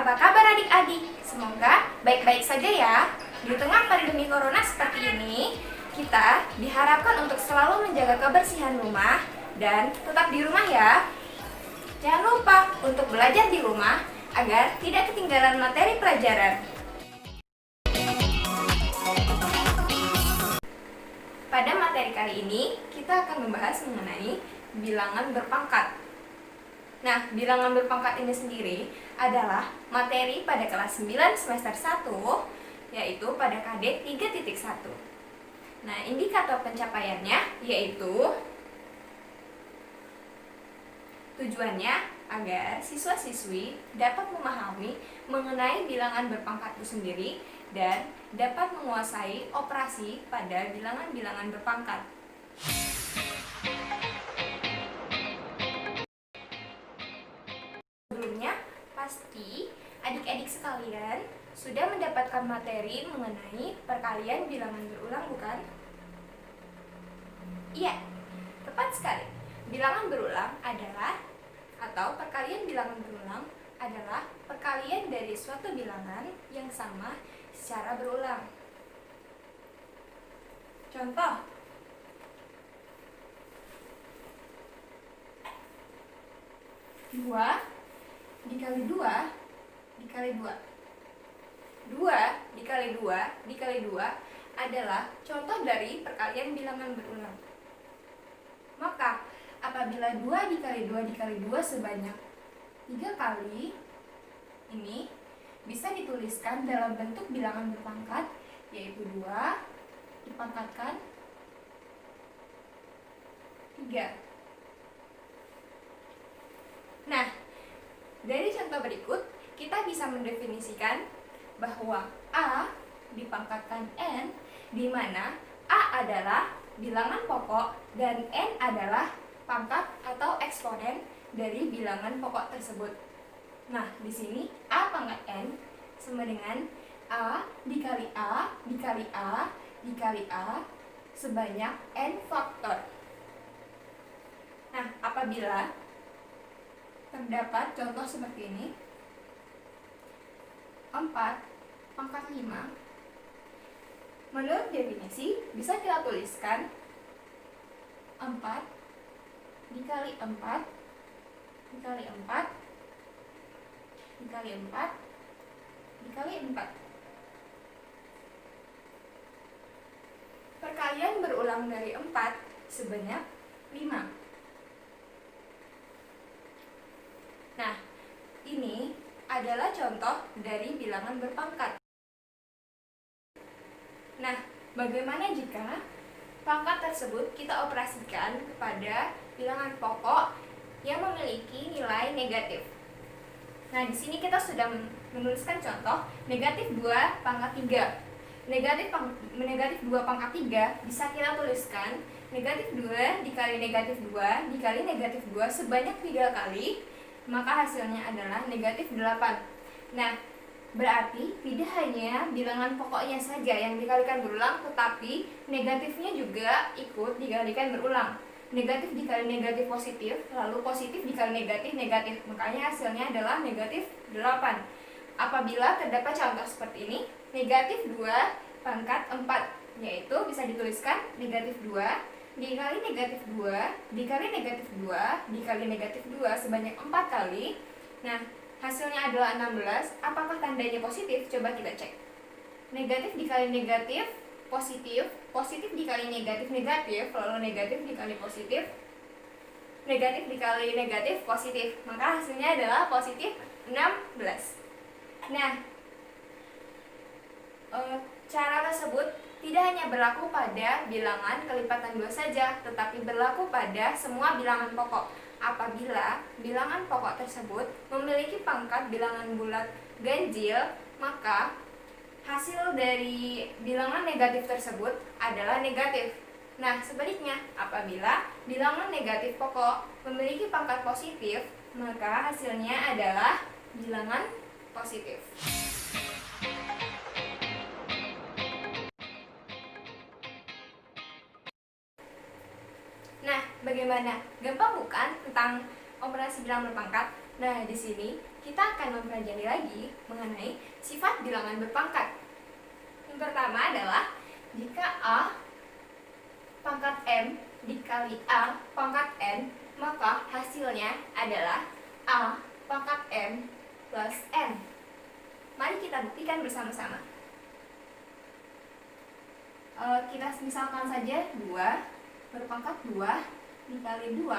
Apa kabar adik-adik? Semoga baik-baik saja ya. Di tengah pandemi corona seperti ini, kita diharapkan untuk selalu menjaga kebersihan rumah dan tetap di rumah ya. Jangan lupa untuk belajar di rumah agar tidak ketinggalan materi pelajaran. Pada materi kali ini, kita akan membahas mengenai bilangan berpangkat. Nah, bilangan berpangkat ini sendiri adalah materi pada kelas 9 semester 1, yaitu pada KD 3.1. Nah, indikator pencapaiannya yaitu tujuannya agar siswa-siswi dapat memahami mengenai bilangan berpangkat itu sendiri dan dapat menguasai operasi pada bilangan-bilangan berpangkat. Sebelumnya, pasti adik-adik sekalian sudah mendapatkan materi mengenai perkalian bilangan berulang, bukan? Iya, tepat sekali. Bilangan berulang adalah, atau perkalian bilangan berulang adalah perkalian dari suatu bilangan yang sama secara berulang. Contoh, 2 dikali 2 dikali 2. 2 dikali 2 dikali 2 adalah contoh dari perkalian bilangan berulang. Maka, apabila 2 dikali 2 dikali 2 sebanyak 3 kali, ini bisa dituliskan dalam bentuk bilangan berpangkat, yaitu 2 dipangkatkan 3. Nah, dari contoh berikut, kita bisa mendefinisikan bahwa A dipangkatkan N, di mana A adalah bilangan pokok dan N adalah pangkat atau eksponen dari bilangan pokok tersebut. Nah, di sini A pangkat N sama dengan A dikali A dikali A dikali A sebanyak N faktor. Nah, apabila terdapat contoh seperti ini, 4 pangkat 5, menurut definisi bisa kita tuliskan 4 dikali 4 dikali 4 dikali 4 dikali 4. Perkalian berulang dari 4 sebanyak 5. Nah, ini adalah contoh dari bilangan berpangkat. Nah, bagaimana jika pangkat tersebut kita operasikan kepada bilangan pokok yang memiliki nilai negatif? Nah, di sini kita sudah menuliskan contoh negatif 2 pangkat 3. Negatif 2 pangkat 3 bisa kita tuliskan negatif 2 dikali negatif 2 dikali negatif 2 sebanyak 3 kali, maka hasilnya adalah negatif 8. Nah, berarti tidak hanya bilangan pokoknya saja yang dikalikan berulang, tetapi negatifnya juga ikut dikalikan berulang. Negatif dikali negatif positif, lalu positif dikali negatif negatif, makanya hasilnya adalah negatif 8. Apabila terdapat contoh seperti ini, negatif 2 pangkat 4, yaitu bisa dituliskan negatif 2 dikali negatif 2 dikali negatif 2 dikali negatif 2 sebanyak 4 kali. Nah, hasilnya adalah 16. Apakah tandanya positif? Coba kita cek. Negatif dikali negatif positif, positif dikali negatif negatif, lalu negatif dikali positif, negatif dikali negatif positif, maka hasilnya adalah positif 16. Nah, cara tersebut tidak hanya berlaku pada bilangan kelipatan 2 saja, tetapi berlaku pada semua bilangan pokok. Apabila bilangan pokok tersebut memiliki pangkat bilangan bulat ganjil, maka hasil dari bilangan negatif tersebut adalah negatif. Nah, sebaliknya, apabila bilangan negatif pokok memiliki pangkat positif, maka hasilnya adalah bilangan positif. Nah, bagaimana? Gampang bukan tentang operasi bilangan berpangkat? Nah, di sini kita akan mempelajari lagi mengenai sifat bilangan berpangkat. Yang pertama adalah jika A pangkat M dikali A pangkat N, maka hasilnya adalah A pangkat M plus N. Mari kita buktikan bersama-sama. Kita misalkan saja 2 berpangkat 2 dikali 2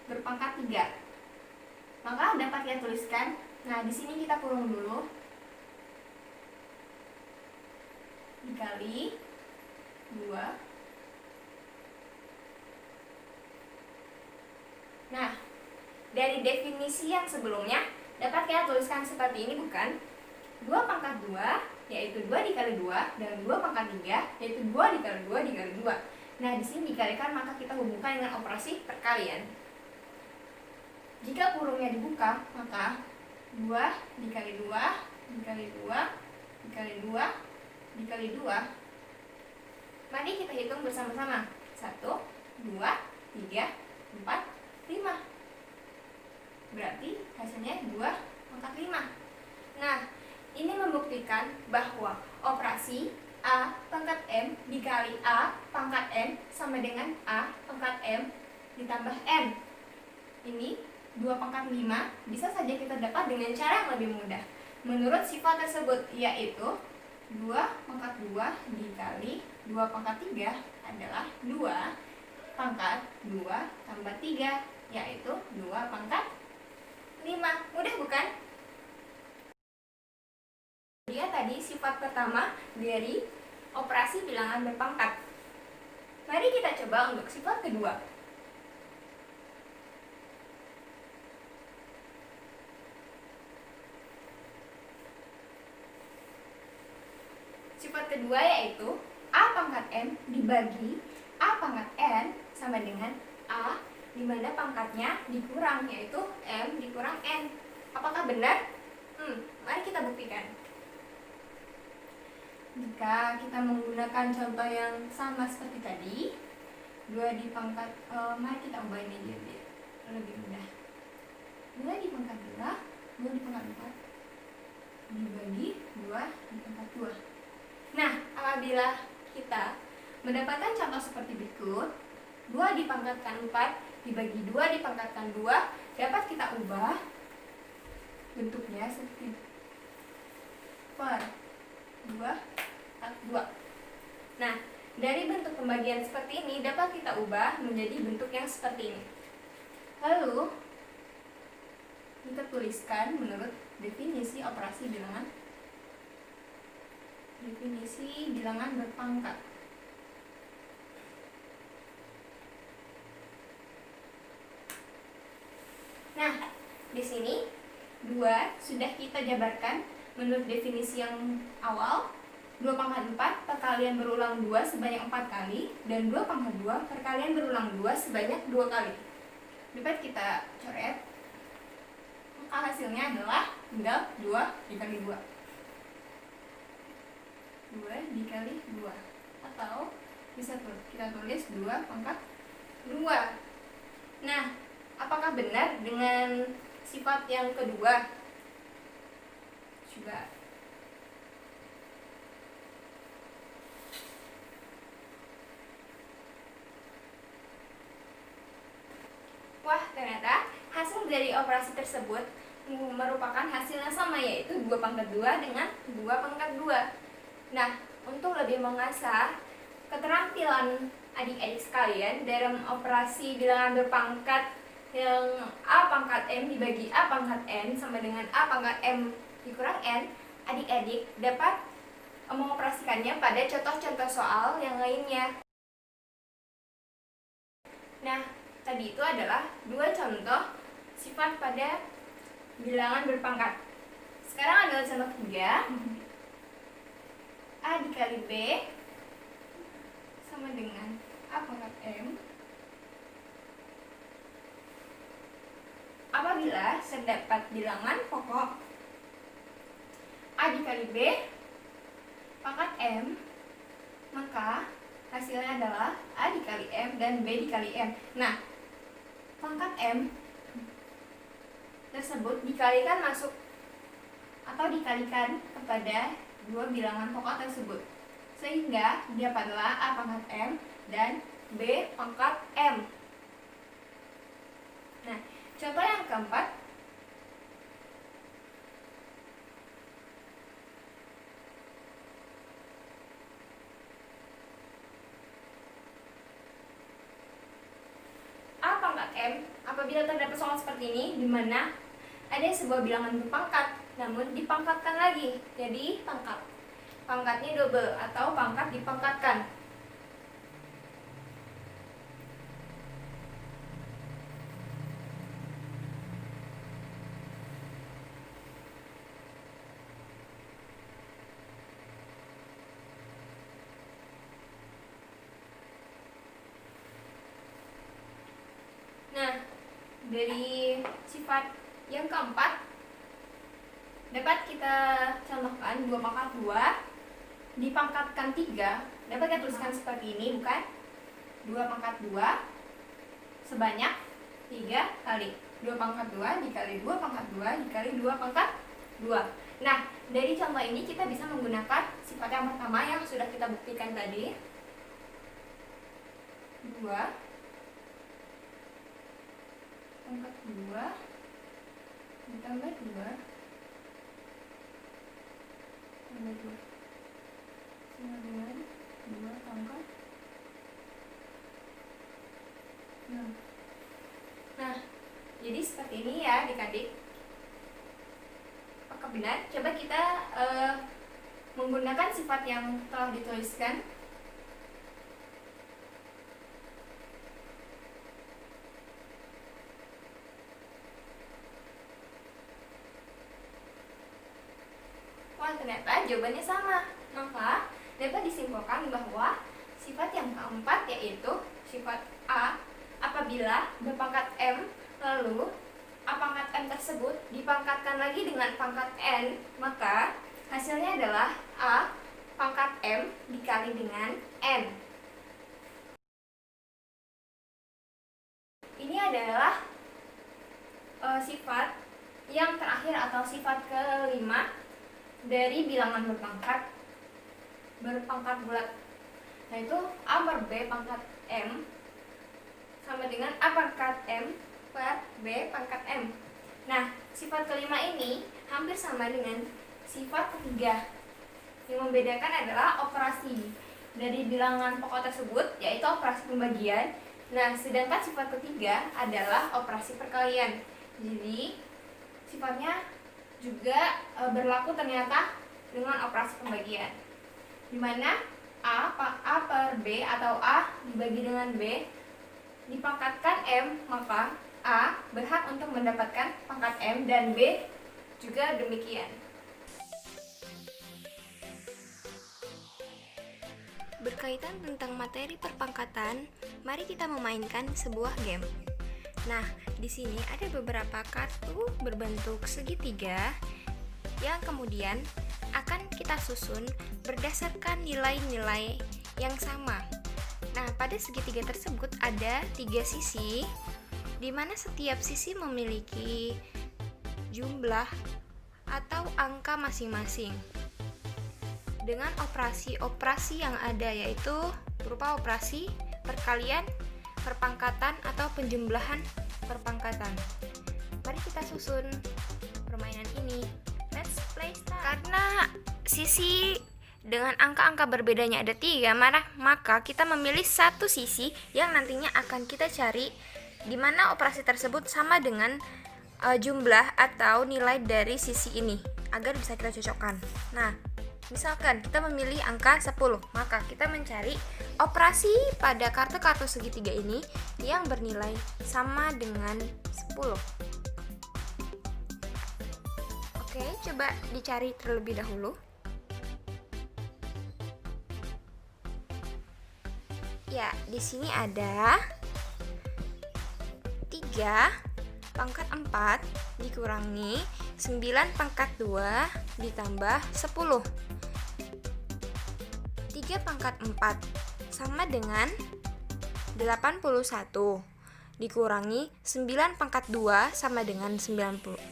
berpangkat 3. Maka dapat kita tuliskan. Nah, di sini kita kurung dulu. Dikali 2. Nah, dari definisi yang sebelumnya dapat kita tuliskan seperti ini, bukan? 2 pangkat 2 yaitu 2 dikali 2 dan 2 pangkat 3 yaitu 2 dikali 2 dikali 2. Nah, di sini dikalikan maka kita hubungkan dengan operasi perkalian. Jika kurungnya dibuka, maka 2 dikali 2 dikali 2 dikali 2 dikali 2. Mari kita hitung bersama-sama. 1, 2, 3, 4, 5. Berarti hasilnya 2 pangkat 5. Nah, ini membuktikan bahwa operasi A pangkat M dikali A pangkat N sama dengan A pangkat M ditambah N. Ini 2 pangkat 5 bisa saja kita dapat dengan cara yang lebih mudah menurut sifat tersebut, yaitu 2 pangkat 2 dikali 2 pangkat 3 adalah 2 pangkat 2 tambah 3, yaitu 2 pangkat 5. Mudah bukan? Dia tadi sifat pertama dari operasi bilangan berpangkat. Mari kita coba untuk sifat kedua. Sifat kedua yaitu A pangkat M dibagi A pangkat N sama dengan A, di mana pangkatnya dikurang, yaitu M dikurang N. Apakah benar? Mari kita buktikan. Jika kita menggunakan contoh yang sama seperti tadi, 2 dipangkat, mari kita ubah ini aja biar lebih mudah. 2 dipangkat 2, 2 dipangkat 4 dibagi 2 dipangkat 2. Nah, apabila kita mendapatkan contoh seperti berikut, 2 dipangkatkan 4 dibagi 2 dipangkatkan 2, dapat kita ubah bentuknya seperti per 2 2. Nah, dari bentuk pembagian seperti ini dapat kita ubah menjadi bentuk yang seperti ini. Lalu kita tuliskan menurut definisi operasi bilangan. Definisi bilangan berpangkat. Nah, di sini 2 sudah kita jabarkan menurut definisi yang awal. 2 pangkat 4 perkalian berulang 2 sebanyak 4 kali, dan 2 pangkat 2 perkalian berulang 2 sebanyak 2 kali. Dapat kita coret, maka hasilnya adalah tinggal 2 dikali 2. 2 dikali 2, atau bisa kita tulis 2 pangkat 2. Nah, apakah benar dengan sifat yang kedua? Coba. Wah, ternyata hasil dari operasi tersebut merupakan hasil yang sama, yaitu 2 pangkat 2 dengan 2 pangkat 2. Nah, untuk lebih mengasah keterampilan adik-adik sekalian dalam operasi bilangan berpangkat yang A pangkat M dibagi A pangkat N sama dengan A pangkat M dikurang N, adik-adik dapat mengoperasikannya pada contoh-contoh soal yang lainnya. Nah, tadi itu adalah 2 contoh sifat pada bilangan berpangkat. Sekarang adalah contoh 3. A dikali B sama dengan A pangkat M apabila terdapat bilangan pokok A dikali B pangkat M, maka hasilnya adalah A dikali M dan B dikali M. Nah, pangkat M tersebut dikalikan masuk atau dikalikan kepada dua bilangan pokok tersebut, sehingga didapatlah A pangkat M dan B pangkat M. Nah, contoh yang keempat, A pangkat M apabila terdapat soal seperti ini, di mana ada sebuah bilangan berpangkat namun dipangkatkan lagi, jadi pangkatnya double atau pangkat dipangkatkan. Nah, dari sifat yang keempat dapat kita contohkan 2 pangkat 2 dipangkatkan 3. Dapat kita tuliskan seperti ini, bukan? 2 pangkat 2 sebanyak 3 kali 2 pangkat 2 dikali 2 pangkat 2 dikali 2 pangkat 2. Nah, dari contoh ini kita bisa menggunakan sifat yang pertama yang sudah kita buktikan tadi. 2 pangkat 2 ditambah 2 tambah 2 sama dengan 2 pangkat 6. Nah, jadi seperti ini ya adik-adik. Apakah benar? Coba kita menggunakan sifat yang telah dituliskan. Wah, ternyata jawabannya sama. Maka dapat disimpulkan bahwa sifat yang keempat yaitu sifat A apabila berpangkat M, lalu A pangkat M tersebut dipangkatkan lagi dengan pangkat N, maka hasilnya adalah A pangkat M dikali dengan N. Ini adalah sifat yang terakhir atau sifat kelima dari bilangan berpangkat bulat, yaitu A per B pangkat M sama dengan A pangkat M per B pangkat M. Nah, sifat kelima ini hampir sama dengan sifat ketiga. Yang membedakan adalah operasi dari bilangan pokok tersebut, yaitu operasi pembagian. Nah, sedangkan sifat ketiga adalah operasi perkalian. Jadi, sifatnya juga berlaku ternyata dengan operasi pembagian, di mana A per B atau A dibagi dengan B dipangkatkan M, maka A berhak untuk mendapatkan pangkat M dan B juga demikian. Berkaitan tentang materi perpangkatan, mari kita memainkan sebuah game. Nah, di sini ada beberapa kartu berbentuk segitiga yang kemudian akan kita susun berdasarkan nilai-nilai yang sama. Nah, pada segitiga tersebut ada 3 sisi, di mana setiap sisi memiliki jumlah atau angka masing-masing. Dengan operasi-operasi yang ada, yaitu berupa operasi perkalian, perpangkatan atau penjumlahan perpangkatan. Mari kita susun permainan ini. Let's play start. Karena sisi dengan angka-angka berbedanya ada 3, maka kita memilih satu sisi yang nantinya akan kita cari di mana operasi tersebut sama dengan jumlah atau nilai dari sisi ini agar bisa kita cocokkan. Nah, misalkan kita memilih angka 10, maka kita mencari operasi pada kartu-kartu segitiga ini yang bernilai sama dengan 10. Oke, coba dicari terlebih dahulu. Ya, di sini ada 3 pangkat 4 dikurangi 9 pangkat 2 ditambah 10. 3 pangkat 4 sama dengan 81 dikurangi 9 pangkat 2 sama dengan 81.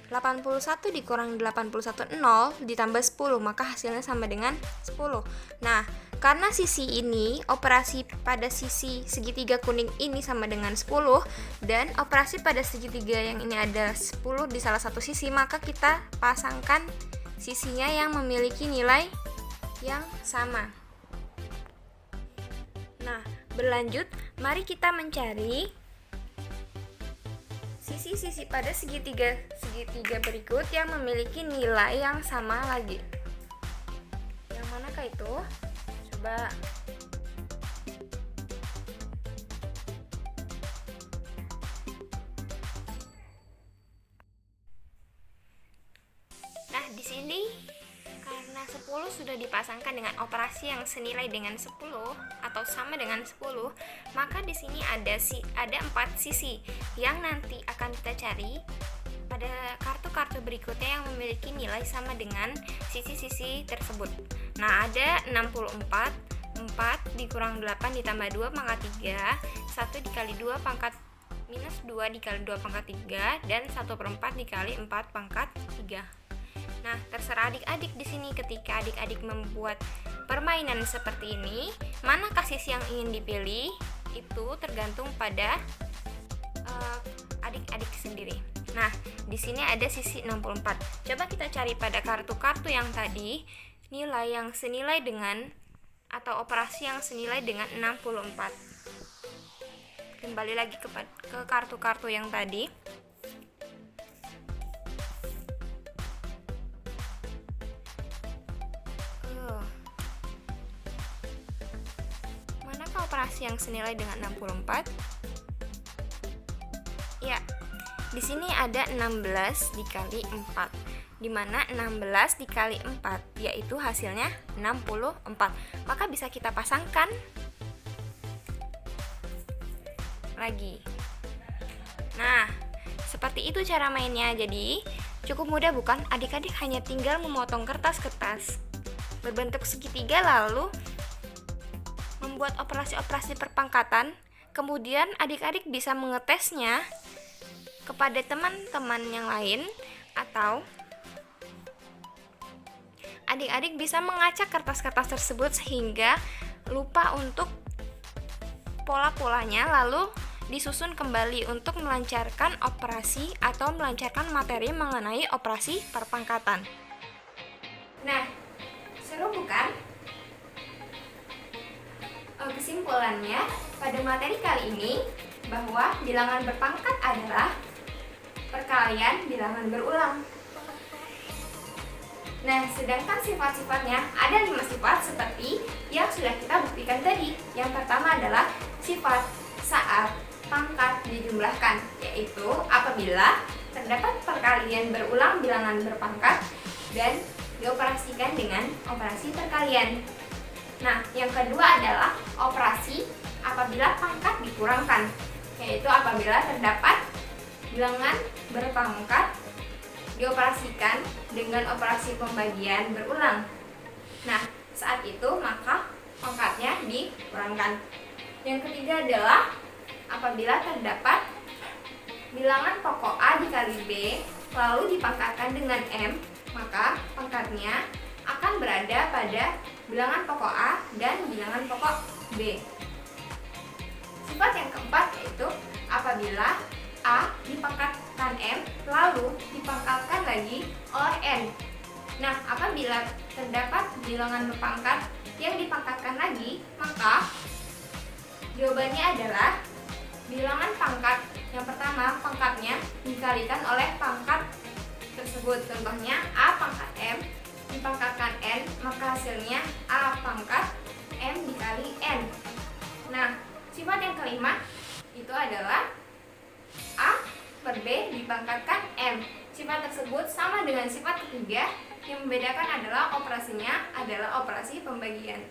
81 dikurangi 81 0 ditambah 10, maka hasilnya sama dengan 10. Nah, karena sisi ini, operasi pada sisi segitiga kuning ini sama dengan 10, dan operasi pada segitiga yang ini ada 10 di salah satu sisi, maka kita pasangkan sisinya yang memiliki nilai yang sama. Nah, berlanjut, mari kita mencari sisi-sisi pada segitiga berikut yang memiliki nilai yang sama lagi. Yang manakah itu? Coba. Nah, di sini karena 10 sudah dipasangkan dengan operasi yang senilai dengan 10 atau sama dengan 10, maka di sini ada 4 sisi yang nanti akan kita cari pada kartu-kartu berikutnya yang memiliki nilai sama dengan sisi-sisi tersebut. Nah, ada 64, 4 dikurang 8 ditambah 2 pangkat 3, 1 dikali 2 pangkat minus 2 dikali 2 pangkat 3, dan 1/4 dikali 4 pangkat 3. Nah, terserah adik-adik di sini. Ketika adik-adik membuat permainan seperti ini, manakah sisi yang ingin dipilih itu tergantung pada adik-adik sendiri. Nah, di sini ada sisi 64. Coba kita cari pada kartu-kartu yang tadi nilai yang senilai dengan atau operasi yang senilai dengan 64. Kembali lagi ke kartu-kartu yang tadi. Manakah operasi yang senilai dengan 64? Ya, di sini ada 16 dikali 4, di mana 16 dikali 4 yaitu hasilnya 64. Maka bisa kita pasangkan lagi. Nah, seperti itu cara mainnya. Jadi cukup mudah bukan? Adik-adik hanya tinggal memotong kertas-kertas berbentuk segitiga lalu membuat operasi-operasi perpangkatan. Kemudian adik-adik bisa mengetesnya kepada teman-teman yang lain, atau adik-adik bisa mengacak kertas-kertas tersebut sehingga lupa untuk pola-polanya, lalu disusun kembali untuk melancarkan operasi atau melancarkan materi mengenai operasi perpangkatan. Nah, seru bukan? Kesimpulannya, pada materi kali ini bahwa bilangan berpangkat adalah perkalian bilangan berulang. Nah, sedangkan sifat-sifatnya ada 5 sifat seperti yang sudah kita buktikan tadi. Yang pertama adalah sifat saat pangkat dijumlahkan, yaitu apabila terdapat perkalian berulang bilangan berpangkat dan dioperasikan dengan operasi perkalian. Nah, yang kedua adalah operasi apabila pangkat dikurangkan, yaitu apabila terdapat bilangan berpangkat dioperasikan dengan operasi pembagian berulang. Nah, saat itu maka pangkatnya dikurangkan. Yang ketiga adalah apabila terdapat bilangan pokok A dikali B lalu dipangkatkan dengan M, maka pangkatnya akan berada pada bilangan pokok A dan bilangan pokok B. Sifat yang keempat yaitu apabila A dipangkatkan M lalu dipangkatkan lagi oleh N. Nah, apabila terdapat bilangan berpangkat yang dipangkatkan lagi, maka jawabannya adalah bilangan pangkat yang pertama pangkatnya dikalikan oleh pangkat tersebut. Contohnya A pangkat M dipangkatkan N, maka hasilnya A pangkat M dikali N. Nah, sifat yang kelima itu adalah A per B dipangkatkan M. Sifat tersebut sama dengan sifat ketiga, yang membedakan adalah operasinya adalah operasi pembagian.